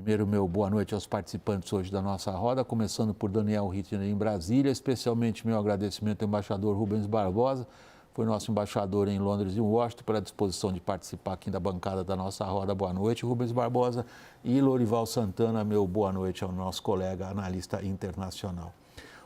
Primeiro, meu boa noite aos participantes hoje da nossa roda, começando por Daniel Rittner em Brasília, especialmente meu agradecimento ao embaixador Rubens Barbosa, foi nosso embaixador em Londres e Washington, pela disposição de participar aqui da bancada da nossa roda. Boa noite, Rubens Barbosa. E Lorival Santana, meu boa noite ao nosso colega analista internacional.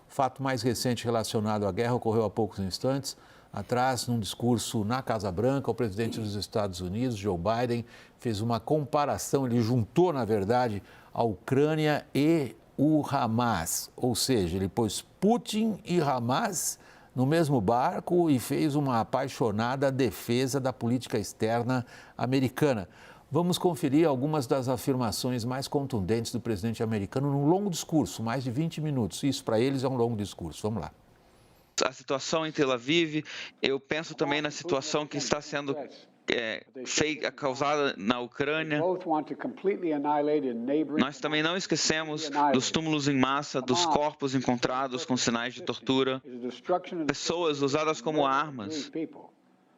O fato mais recente relacionado à guerra ocorreu há poucos instantes atrás, num discurso na Casa Branca. O presidente dos Estados Unidos, Joe Biden, fez uma comparação, ele juntou, na verdade, a Ucrânia e o Hamas, ou seja, ele pôs Putin e Hamas no mesmo barco e fez uma apaixonada defesa da política externa americana. Vamos conferir algumas das afirmações mais contundentes do presidente americano num longo discurso, mais de 20 minutos. Isso, para eles, é um longo discurso. Vamos lá. A situação em Tel Aviv, eu penso também na situação que está sendo causada na Ucrânia. Nós também não esquecemos dos túmulos em massa, dos corpos encontrados com sinais de tortura, pessoas usadas como armas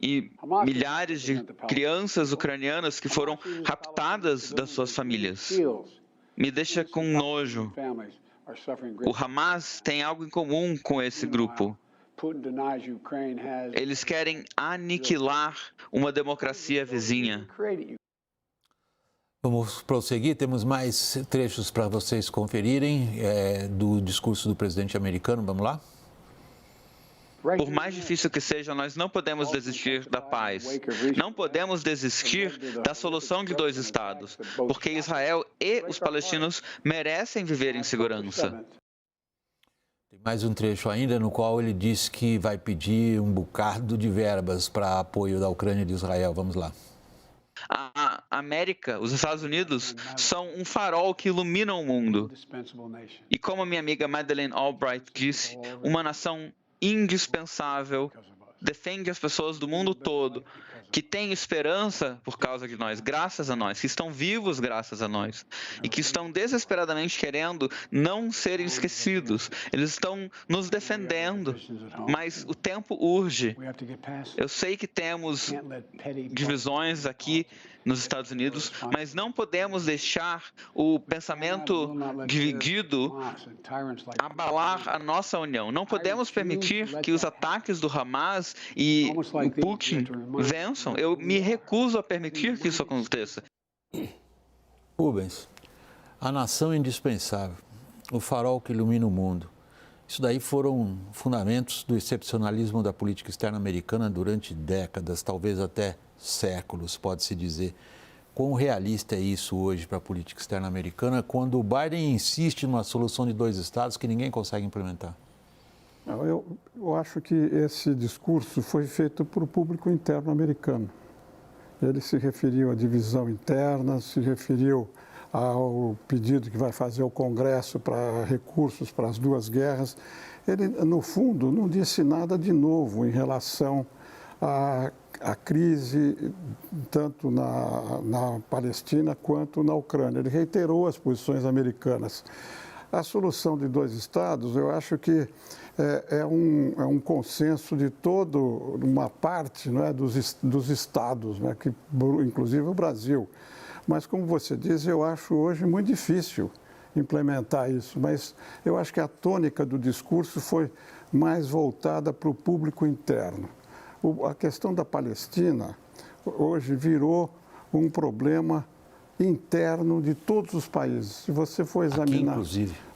e milhares de crianças ucranianas que foram raptadas das suas famílias. Me deixa com nojo. O Hamas tem algo em comum com esse grupo. Eles querem aniquilar uma democracia vizinha. Vamos prosseguir, temos mais trechos para vocês conferirem do discurso do presidente americano. Vamos lá? Por mais difícil que seja, nós não podemos desistir da paz. Não podemos desistir da solução de dois estados, porque Israel e os palestinos merecem viver em segurança. Tem mais um trecho ainda no qual ele diz que vai pedir um bocado de verbas para apoio da Ucrânia e de Israel. Vamos lá. A América, os Estados Unidos, são um farol que ilumina o mundo. E como a minha amiga Madeleine Albright disse, uma nação indispensável, defende as pessoas do mundo todo, que têm esperança por causa de nós, graças a nós, que estão vivos graças a nós e que estão desesperadamente querendo não serem esquecidos. Eles estão nos defendendo, mas o tempo urge. Eu sei que temos divisões aqui nos Estados Unidos, mas não podemos deixar o pensamento dividido abalar a nossa união. Não podemos permitir que os ataques do Hamas e o Putin vençam. Eu me recuso a permitir que isso aconteça. Rubens, a nação indispensável, o farol que ilumina o mundo. Isso daí foram fundamentos do excepcionalismo da política externa americana durante décadas, talvez até séculos, pode-se dizer. Quão realista é isso hoje para a política externa americana, quando o Biden insiste numa solução de dois estados que ninguém consegue implementar? Eu acho que esse discurso foi feito para o público interno americano. Ele se referiu à divisão interna, se referiu ao pedido que vai fazer o Congresso para recursos para as duas guerras. Ele, no fundo, não disse nada de novo em relação à crise, tanto na Palestina quanto na Ucrânia. Ele reiterou as posições americanas. A solução de dois estados, eu acho que é um consenso de toda uma parte, não é, dos estados, né, que, inclusive o Brasil. Mas, como você diz, eu acho hoje muito difícil implementar isso. Mas eu acho que a tônica do discurso foi mais voltada para o público interno. A questão da Palestina hoje virou um problema interno de todos os países. Se você for examinar...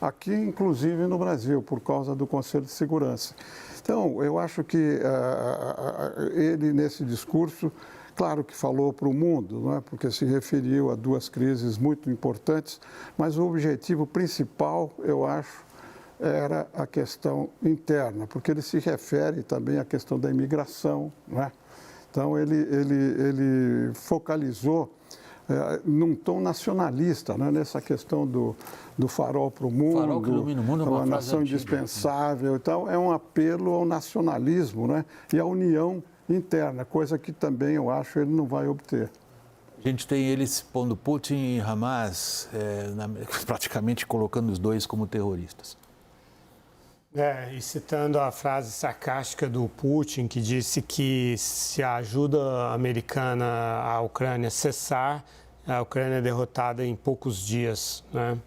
Aqui, inclusive no Brasil, por causa do Conselho de Segurança. Então, eu acho que ele, nesse discurso, claro que falou para o mundo, não é? Porque se referiu a duas crises muito importantes, mas o objetivo principal, eu acho, era a questão interna, porque ele se refere também à questão da imigração, não é? Então, ele focalizou num tom nacionalista, né? Nessa questão do farol para o mundo, farol que ilumina o mundo, uma nação indispensável. Então, é um apelo ao nacionalismo, né? E à união interna, coisa que também, eu acho, ele não vai obter. A gente tem eles pondo Putin e Hamas, praticamente colocando os dois como terroristas. E citando a frase sarcástica do Putin, que disse que se a ajuda americana à Ucrânia cessar, a Ucrânia é derrotada em poucos dias, né?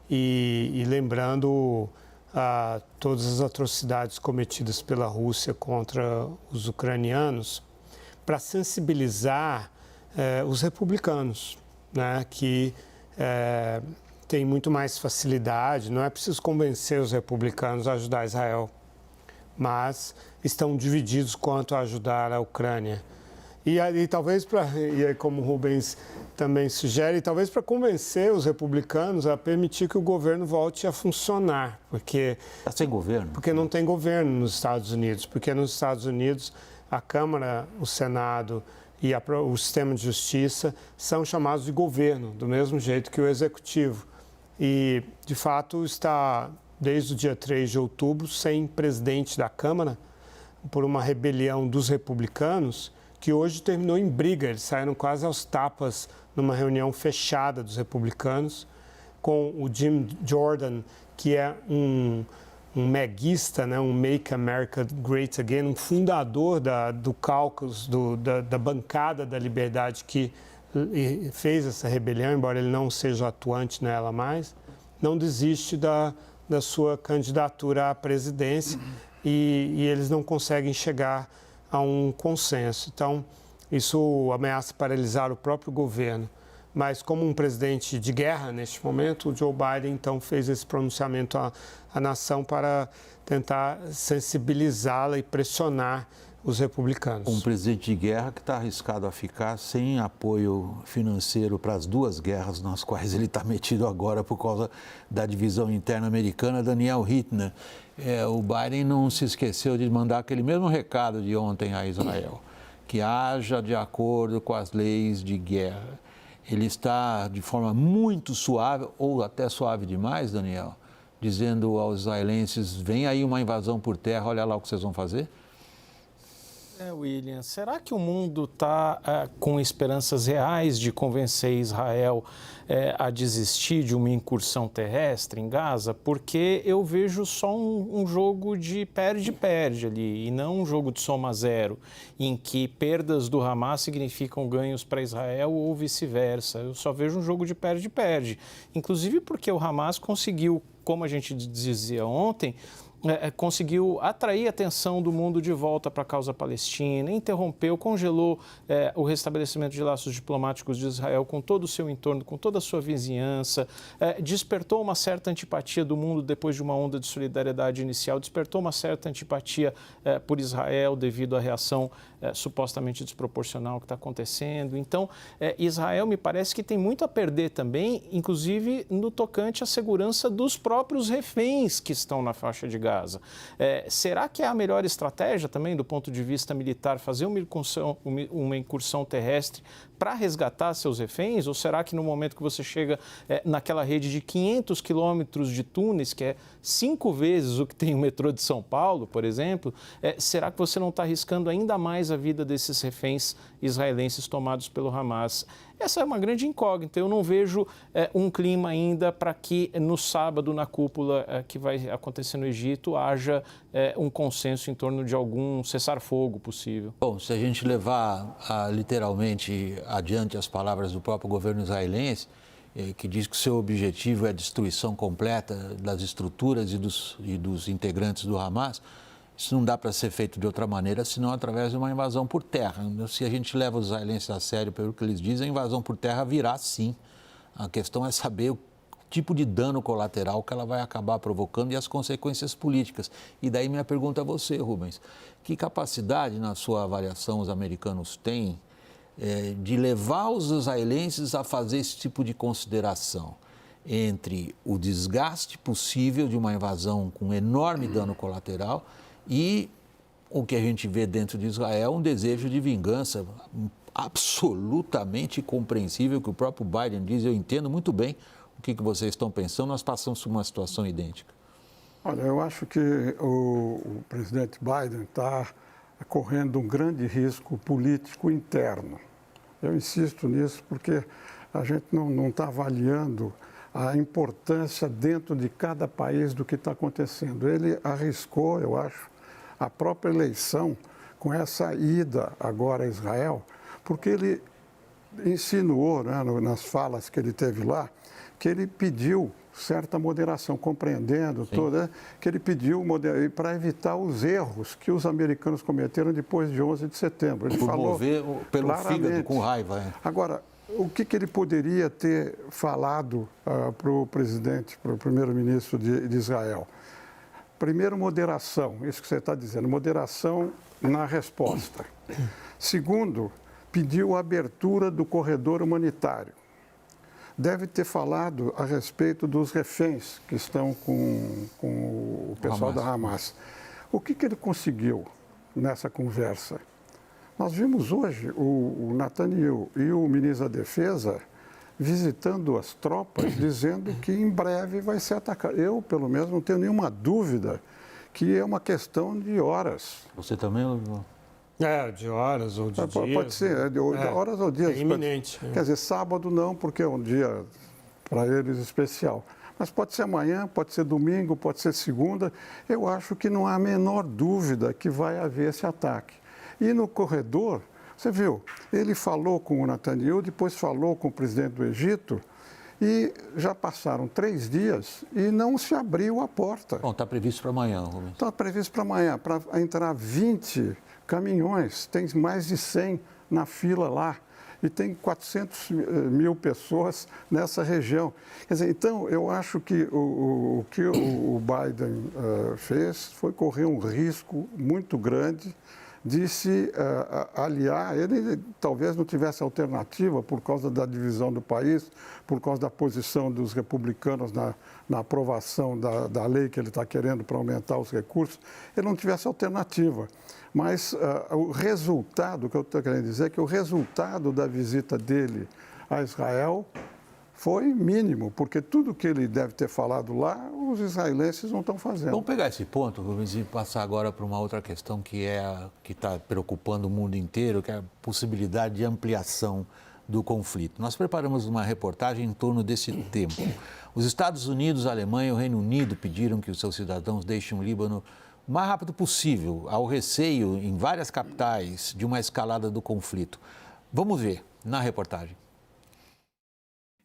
E lembrando todas as atrocidades cometidas pela Rússia contra os ucranianos, para sensibilizar os republicanos, né, que têm muito mais facilidade. Não é preciso convencer os republicanos a ajudar Israel, mas estão divididos quanto a ajudar a Ucrânia. E aí, talvez, e aí, como o Rubens também sugere, talvez para convencer os republicanos a permitir que o governo volte a funcionar, porque... Está sem governo? Porque não tem governo nos Estados Unidos, porque nos Estados Unidos a Câmara, o Senado e o sistema de justiça são chamados de governo, do mesmo jeito que o Executivo. E, de fato, está, desde o dia 3 de outubro, sem presidente da Câmara, por uma rebelião dos republicanos, que hoje terminou em briga. Eles saíram quase aos tapas numa reunião fechada dos republicanos, com o Jim Jordan, que é um meguista, né, um Make America Great Again, um fundador do caucus, da bancada da liberdade que fez essa rebelião, embora ele não seja atuante nela mais, não desiste da sua candidatura à presidência e eles não conseguem chegar a um consenso. Então, isso ameaça paralisar o próprio governo. Mas como um presidente de guerra neste momento, o Joe Biden então fez esse pronunciamento à nação para tentar sensibilizá-la e pressionar os republicanos. Um presidente de guerra que está arriscado a ficar sem apoio financeiro para as duas guerras nas quais ele está metido agora por causa da divisão interna americana. Daniel Hittner, o Biden não se esqueceu de mandar aquele mesmo recado de ontem a Israel, que haja de acordo com as leis de guerra. Ele está de forma muito suave, ou até suave demais, Daniel, dizendo aos israelenses, vem aí uma invasão por terra, olha lá o que vocês vão fazer? William, será que o mundo está com esperanças reais de convencer Israel a desistir de uma incursão terrestre em Gaza? Porque eu vejo só um jogo de perde-perde ali, e não um jogo de soma zero, em que perdas do Hamas significam ganhos para Israel ou vice-versa. Eu só vejo um jogo de perde-perde, inclusive porque o Hamas conseguiu, como a gente dizia ontem, conseguiu atrair a atenção do mundo de volta para a causa palestina, interrompeu, congelou o restabelecimento de laços diplomáticos de Israel com todo o seu entorno, com toda a sua vizinhança, despertou uma certa antipatia do mundo depois de uma onda de solidariedade inicial, despertou uma certa antipatia por Israel devido à reação supostamente desproporcional que está acontecendo. Então, Israel me parece que tem muito a perder também, inclusive no tocante à segurança dos próprios reféns que estão na faixa de Gaza. Será que é a melhor estratégia também do ponto de vista militar fazer uma incursão terrestre para resgatar seus reféns? Ou será que no momento que você chega naquela rede de 500 quilômetros de túneis, que é 5 vezes o que tem o metrô de São Paulo, por exemplo, será que você não está arriscando ainda mais a vida desses reféns israelenses tomados pelo Hamas? Essa é uma grande incógnita. Eu não vejo um clima ainda para que no sábado, na cúpula que vai acontecer no Egito, haja um consenso em torno de algum cessar-fogo possível. Bom, se a gente levar literalmente adiante as palavras do próprio governo israelense, que diz que o seu objetivo é a destruição completa das estruturas e dos integrantes do Hamas, isso não dá para ser feito de outra maneira, senão através de uma invasão por terra. Se a gente leva os israelenses a sério pelo que eles dizem, a invasão por terra virá sim. A questão é saber o tipo de dano colateral que ela vai acabar provocando e as consequências políticas. E daí minha pergunta a você, Rubens, que capacidade, na sua avaliação, os americanos têm de levar os israelenses a fazer esse tipo de consideração entre o desgaste possível de uma invasão com enorme dano colateral e o que a gente vê dentro de Israel, um desejo de vingança absolutamente compreensível, que o próprio Biden diz, eu entendo muito bem o que vocês estão pensando, nós passamos por uma situação idêntica. Olha, eu acho que o presidente Biden está correndo um grande risco político interno. Eu insisto nisso porque a gente não está avaliando a importância dentro de cada país do que está acontecendo. Ele arriscou, eu acho, a própria eleição com essa ida agora a Israel, porque ele insinuou, né, nas falas que ele teve lá, que ele pediu certa moderação, compreendendo toda, que ele pediu para evitar os erros que os americanos cometeram depois de 11 de setembro. Ele falou mover pelo claramente. fígado com raiva. Agora, o que ele poderia ter falado para o presidente, para o primeiro-ministro de Israel? Primeiro, moderação, isso que você está dizendo, moderação na resposta. Segundo, pediu a abertura do corredor humanitário. Deve ter falado a respeito dos reféns que estão com o pessoal da Hamas. O que ele conseguiu nessa conversa? Nós vimos hoje o Netanyahu e o ministro da Defesa visitando as tropas, dizendo que em breve vai ser atacado. Eu, pelo menos, não tenho nenhuma dúvida que é uma questão de horas. Você também, de horas ou de dias. Pode ser, de horas ou dias. É iminente. Quer dizer, sábado não, porque é um dia para eles especial. Mas pode ser amanhã, pode ser domingo, pode ser segunda. Eu acho que não há a menor dúvida que vai haver esse ataque. E no corredor, você viu, ele falou com o Netanyahu, depois falou com o presidente do Egito, e já passaram 3 dias e não se abriu a porta. Bom, está previsto para amanhã, Rubens. Está previsto para amanhã, para entrar 20 caminhões, tem mais de 100 na fila lá, e tem 400 mil pessoas nessa região. Quer dizer, então, eu acho que o que o Biden fez foi correr um risco muito grande de se aliar. Ele talvez não tivesse alternativa por causa da divisão do país, por causa da posição dos republicanos na aprovação da lei que ele está querendo para aumentar os recursos, ele não tivesse alternativa. Mas o resultado, o que eu estou querendo dizer é que o resultado da visita dele a Israel foi mínimo, porque tudo que ele deve ter falado lá, os israelenses não estão fazendo. Vamos pegar esse ponto, Rubens, e passar agora para uma outra questão que está preocupando o mundo inteiro, que é a possibilidade de ampliação do conflito. Nós preparamos uma reportagem em torno desse tema. Os Estados Unidos, a Alemanha e o Reino Unido pediram que os seus cidadãos deixem o Líbano o mais rápido possível, ao receio em várias capitais de uma escalada do conflito. Vamos ver na reportagem.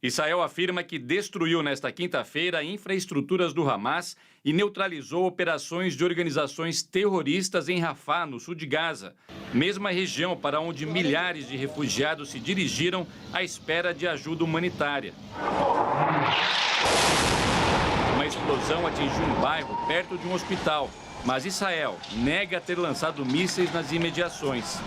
Israel afirma que destruiu nesta quinta-feira infraestruturas do Hamas e neutralizou operações de organizações terroristas em Rafah, no sul de Gaza, mesma região para onde milhares de refugiados se dirigiram à espera de ajuda humanitária. Uma explosão atingiu um bairro perto de um hospital, mas Israel nega ter lançado mísseis nas imediações.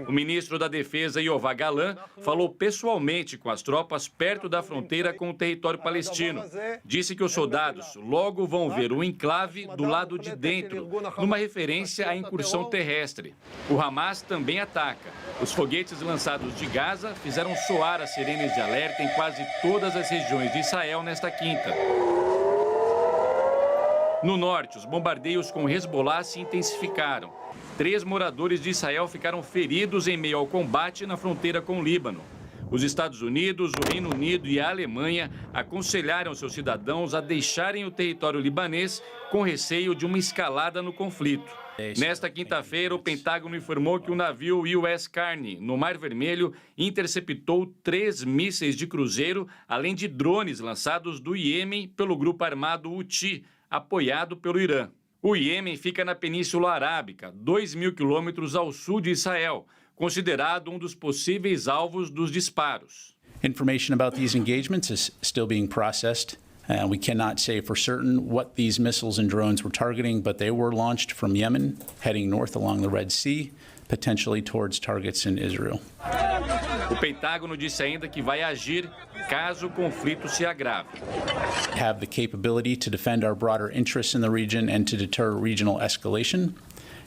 O ministro da Defesa, Yoav Gallant, falou pessoalmente com as tropas perto da fronteira com o território palestino. Disse que os soldados logo vão ver o enclave do lado de dentro, numa referência à incursão terrestre. O Hamas também ataca. Os foguetes lançados de Gaza fizeram soar as sirenes de alerta em quase todas as regiões de Israel nesta quinta. No norte, os bombardeios com Hezbollah se intensificaram. 3 moradores de Israel ficaram feridos em meio ao combate na fronteira com o Líbano. Os Estados Unidos, o Reino Unido e a Alemanha aconselharam seus cidadãos a deixarem o território libanês com receio de uma escalada no conflito. Nesta quinta-feira, o Pentágono informou que o navio USS Carney, no Mar Vermelho, interceptou 3 mísseis de cruzeiro, além de drones lançados do Iêmen pelo grupo armado Houthi, apoiado pelo Irã. O Iêmen fica na Península Arábica, 2.000 quilômetros ao sul de Israel, considerado um dos possíveis alvos dos disparos. Information about these engagements is still being processed. We cannot say for certain what these missiles and drones were targeting, but they were launched from Yemen, heading north along the Red Sea, potentially towards targets in Israel. O Pentágono disse ainda que vai agir caso o conflito se agrave. Have the capability to defend our broader interests in the region and to deter regional escalation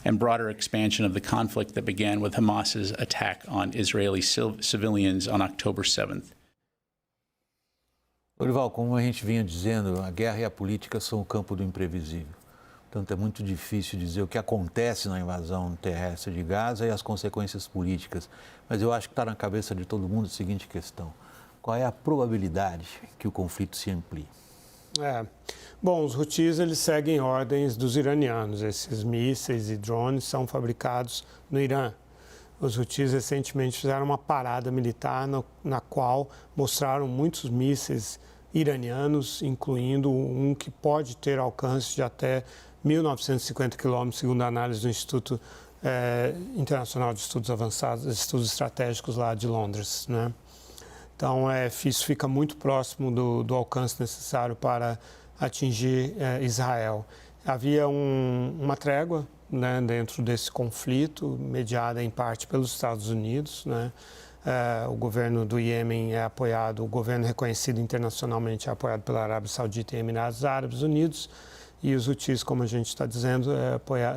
and broader expansion of the conflict that began with Hamas's attack on Israeli civilians on October 7th. Dorival, como a gente vinha dizendo, a guerra e a política são o campo do imprevisível. Portanto, é muito difícil dizer o que acontece na invasão terrestre de Gaza e as consequências políticas. Mas eu acho que está na cabeça de todo mundo a seguinte questão: qual é a probabilidade que o conflito se amplie? Bom, os Houthis eles seguem ordens dos iranianos. Esses mísseis e drones são fabricados no Irã. Os Houthis recentemente fizeram uma parada militar na qual mostraram muitos mísseis iranianos, incluindo um que pode ter alcance de até 1.950 quilômetros, segundo a análise do Instituto Internacional de Estudos Avançados, Estudos Estratégicos lá de Londres, né? Então, isso fica muito próximo do alcance necessário para atingir Israel. Havia uma trégua, né, dentro desse conflito, mediada em parte pelos Estados Unidos, né? O governo do Iêmen é apoiado, o governo reconhecido internacionalmente é apoiado pela Arábia Saudita e Emirados Árabes Unidos, e os Houthis, como a gente está dizendo,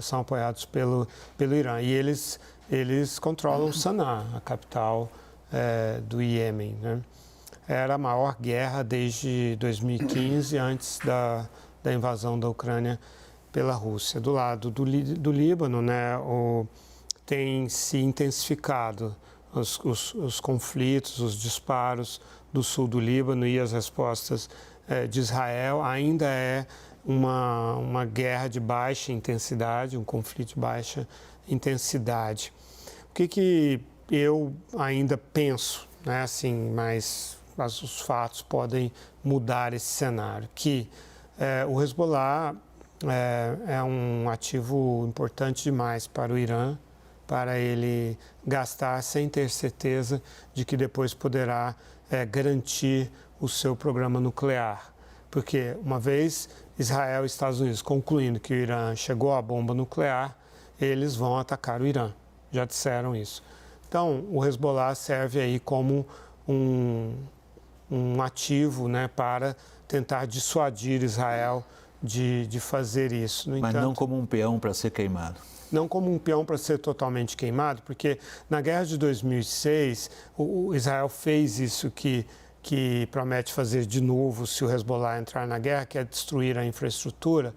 são apoiados pelo Irã. E eles controlam Sanaa, a capital do Iêmen, né? Era a maior guerra desde 2015, antes da invasão da Ucrânia pela Rússia. Do lado do Líbano, né, tem se intensificado os conflitos, os disparos do sul do Líbano, e as respostas de Israel. Ainda é uma guerra de baixa intensidade, um conflito de baixa intensidade. O que eu ainda penso, né, assim, mas os fatos podem mudar esse cenário, que o Hezbollah é um ativo importante demais para o Irã, para ele gastar sem ter certeza de que depois poderá garantir o seu programa nuclear. Porque uma vez Israel e Estados Unidos concluindo que o Irã chegou à bomba nuclear, eles vão atacar o Irã. Já disseram isso. Então, o Hezbollah serve aí como um ativo, né, para tentar dissuadir Israel de fazer isso. Mas não como um peão para ser queimado. Não como um peão para ser totalmente queimado, porque na guerra de 2006, o Israel fez isso que promete fazer de novo se o Hezbollah entrar na guerra, que é destruir a infraestrutura,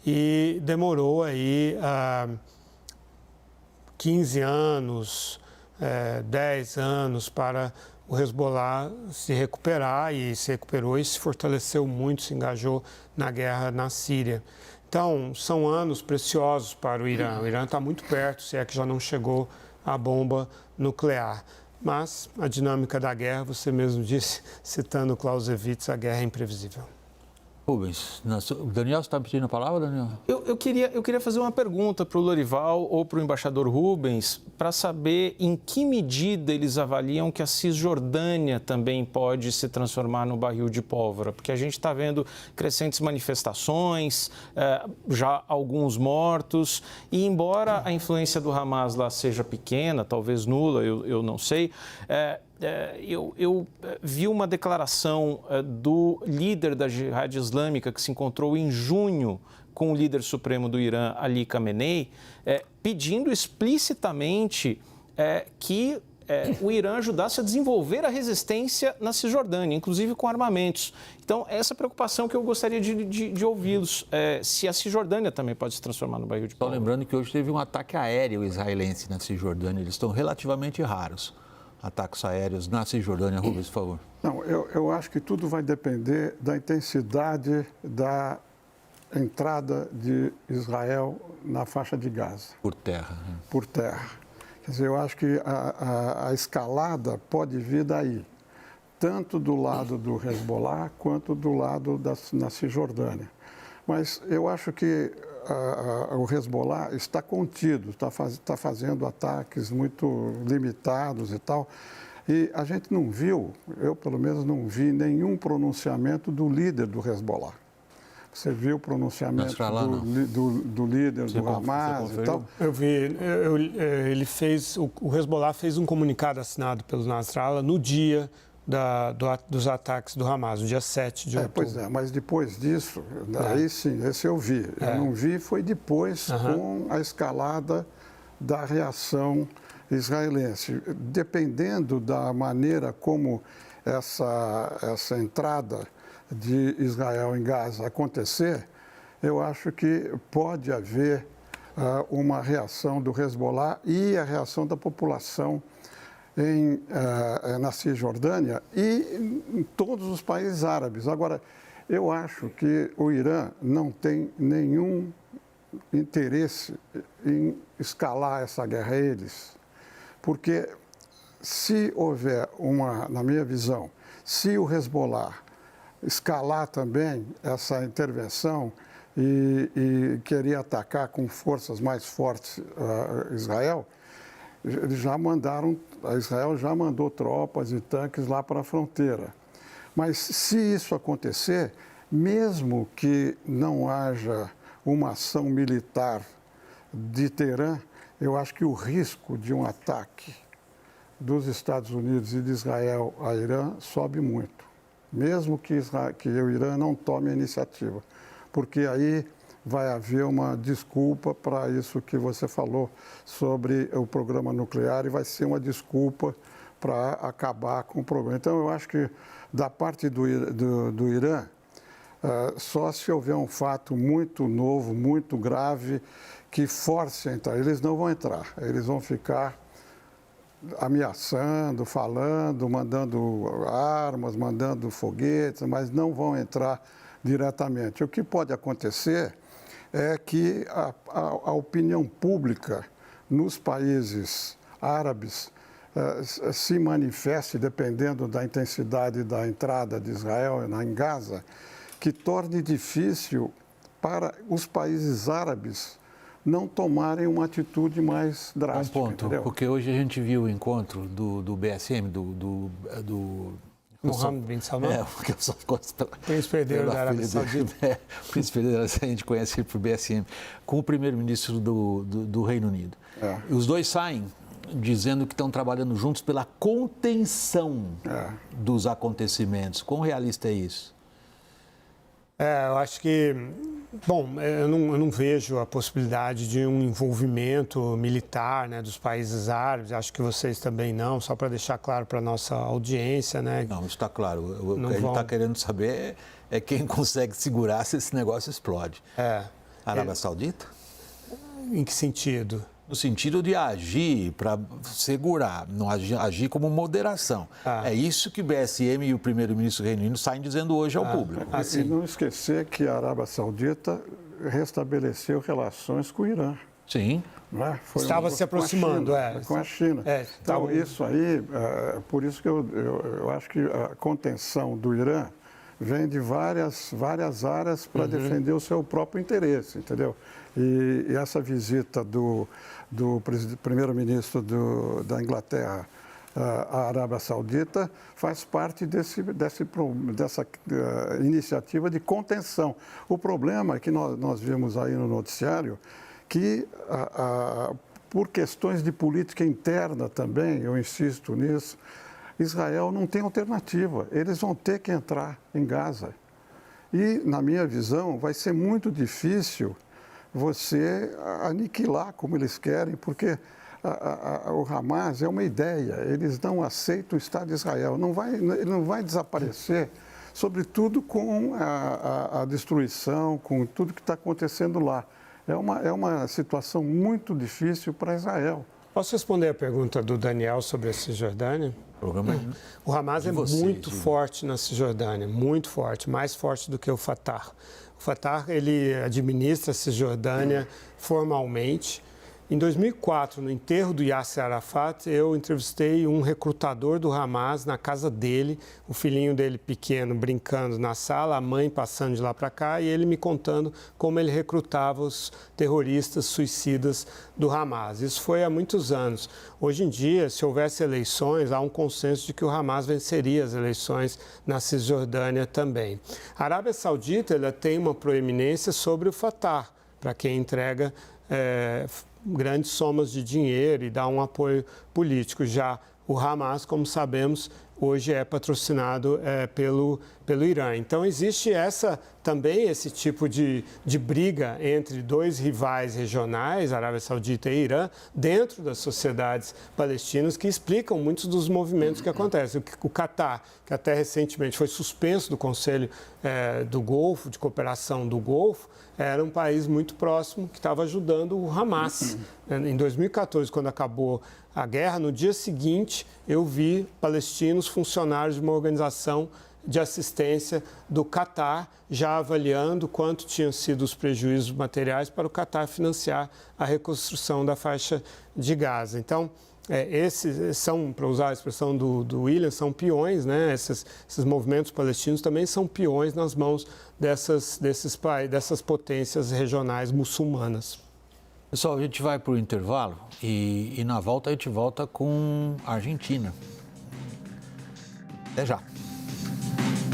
e demorou aí 15 anos, 10 anos para o Hezbollah se recuperar, e se recuperou e se fortaleceu muito, se engajou na guerra na Síria. Então, são anos preciosos para o Irã. O Irã está muito perto, se é que já não chegou à bomba nuclear. Mas a dinâmica da guerra, você mesmo disse, citando Clausewitz, a guerra é imprevisível. Rubens, o Daniel, você está pedindo a palavra, Daniel? Eu queria fazer uma pergunta para o Lorival ou para o embaixador Rubens, para saber em que medida eles avaliam que a Cisjordânia também pode se transformar no barril de pólvora, porque a gente está vendo crescentes manifestações, já alguns mortos, e embora a influência do Hamas lá seja pequena, talvez nula, eu não sei, eu vi uma declaração do líder da Jihad Islâmica, que se encontrou em junho com o líder supremo do Irã, Ali Khamenei, pedindo explicitamente que o Irã ajudasse a desenvolver a resistência na Cisjordânia, inclusive com armamentos. Então, essa preocupação que eu gostaria de ouvi-los, se a Cisjordânia também pode se transformar no barril de pólvora. Só lembrando que hoje teve um ataque aéreo israelense na Cisjordânia, eles estão relativamente raros. Ataques aéreos na Cisjordânia. Rubens, por favor. Não, eu acho que tudo vai depender da intensidade da entrada de Israel na faixa de Gaza. Por terra. Por terra. Quer dizer, eu acho que a escalada pode vir daí, tanto do lado do Hezbollah quanto do lado na Cisjordânia. Mas eu acho que o Hezbollah está contido, está fazendo ataques muito limitados e tal. E a gente não viu, eu pelo menos não vi nenhum pronunciamento do líder do Hezbollah. Você viu o pronunciamento do líder do Hamas e tal? Eu vi, o Hezbollah fez um comunicado assinado pelo Nasrallah no dia dos ataques do Hamas, no dia 7 de outubro. Pois é, mas depois disso, aí sim, esse eu vi. Eu não vi, foi depois com a escalada da reação israelense. Dependendo da maneira como essa entrada de Israel em Gaza acontecer, eu acho que pode haver uma reação do Hezbollah e a reação da população na Cisjordânia e em todos os países árabes. Agora, eu acho que o Irã não tem nenhum interesse em escalar essa guerra a eles, Porque se houver na minha visão, se o Hezbollah escalar também essa intervenção e querer atacar com forças mais fortes Israel, Israel já mandou tropas e tanques lá para a fronteira. Mas se isso acontecer, mesmo que não haja uma ação militar de Teherã, eu acho que o risco de um ataque dos Estados Unidos e de Israel a Irã sobe muito, mesmo que o Irã não tome a iniciativa, porque aí vai haver uma desculpa para isso que você falou sobre o programa nuclear e vai ser uma desculpa para acabar com o programa. Então, eu acho que da parte do Irã, só se houver um fato muito novo, muito grave, que force a entrar. Eles não vão entrar, eles vão ficar ameaçando, falando, mandando armas, mandando foguetes, mas não vão entrar diretamente. O que pode acontecer é que a opinião pública nos países árabes se manifeste, dependendo da intensidade da entrada de Israel em Gaza, que torne difícil para os países árabes não tomarem uma atitude mais drástica. Um ponto, entendeu? porque hoje a gente viu o encontro do BSM, do Mohammed bin Salman? Porque eu só gosto Príncipe herdeiro da Arábia Saudita. Príncipe herdeiro, a gente conhece ele por BSM, com o primeiro-ministro do Reino Unido. Os dois saem dizendo que estão trabalhando juntos pela contenção dos acontecimentos. Quão realista é isso? Eu acho que, bom, eu não vejo a possibilidade de um envolvimento militar, né, dos países árabes. Acho que vocês também não, só para deixar claro para a nossa audiência, né? Não, isso está claro. O que a gente está querendo saber é quem consegue segurar se esse negócio explode. A Arábia Saudita? Em que sentido? No sentido de agir para segurar, não agir como moderação. É isso que o BSM e o primeiro-ministro do Reino Unido saem dizendo hoje ao público. E não esquecer que a Arábia Saudita restabeleceu relações com o Irã. Sim. Estava se aproximando, com a China. Então, isso aí, por isso que eu acho que a contenção do Irã vem de várias áreas para defender o seu próprio interesse, entendeu? E essa visita do primeiro-ministro da Inglaterra à Arábia Saudita faz parte dessa iniciativa de contenção. O problema é que nós vimos aí no noticiário que, por questões de política interna também, eu insisto nisso, Israel não tem alternativa. Eles vão ter que entrar em Gaza. E, na minha visão, vai ser muito difícil você aniquilar como eles querem, porque o Hamas é uma ideia. Eles não aceitam o Estado de Israel. Ele não vai desaparecer, sobretudo com a destruição, com tudo que está acontecendo lá. É uma situação muito difícil para Israel. Posso responder a pergunta do Daniel sobre a Cisjordânia? O Hamas é muito forte na Cisjordânia, muito forte, mais forte do que o Fatah. O Fatah, ele administra a Cisjordânia formalmente. Em 2004, no enterro do Yasser Arafat, eu entrevistei um recrutador do Hamas na casa dele, o filhinho dele pequeno brincando na sala, a mãe passando de lá para cá e ele me contando como ele recrutava os terroristas suicidas do Hamas. Isso foi há muitos anos. Hoje em dia, se houvesse eleições, há um consenso de que o Hamas venceria as eleições na Cisjordânia também. A Arábia Saudita ela tem uma proeminência sobre o Fatah, para quem entrega grandes somas de dinheiro e dá um apoio político. Já o Hamas, como sabemos, hoje é patrocinado pelo Irã. Então, existe também esse tipo de briga entre dois rivais regionais, Arábia Saudita e Irã, dentro das sociedades palestinas, que explicam muitos dos movimentos que acontecem. O Catar, que até recentemente foi suspenso do Conselho do Golfo, de Cooperação do Golfo, era um país muito próximo que estava ajudando o Hamas. Em 2014, quando acabou a guerra, no dia seguinte, eu vi palestinos, funcionários de uma organização de assistência do Catar, já avaliando quanto tinham sido os prejuízos materiais para o Catar financiar a reconstrução da faixa de Gaza. Então, Esses são, para usar a expressão do William, são peões, né? Esses movimentos palestinos também são peões nas mãos dessas potências regionais muçulmanas. Pessoal, a gente vai para o intervalo e na volta a gente volta com a Argentina. Até já.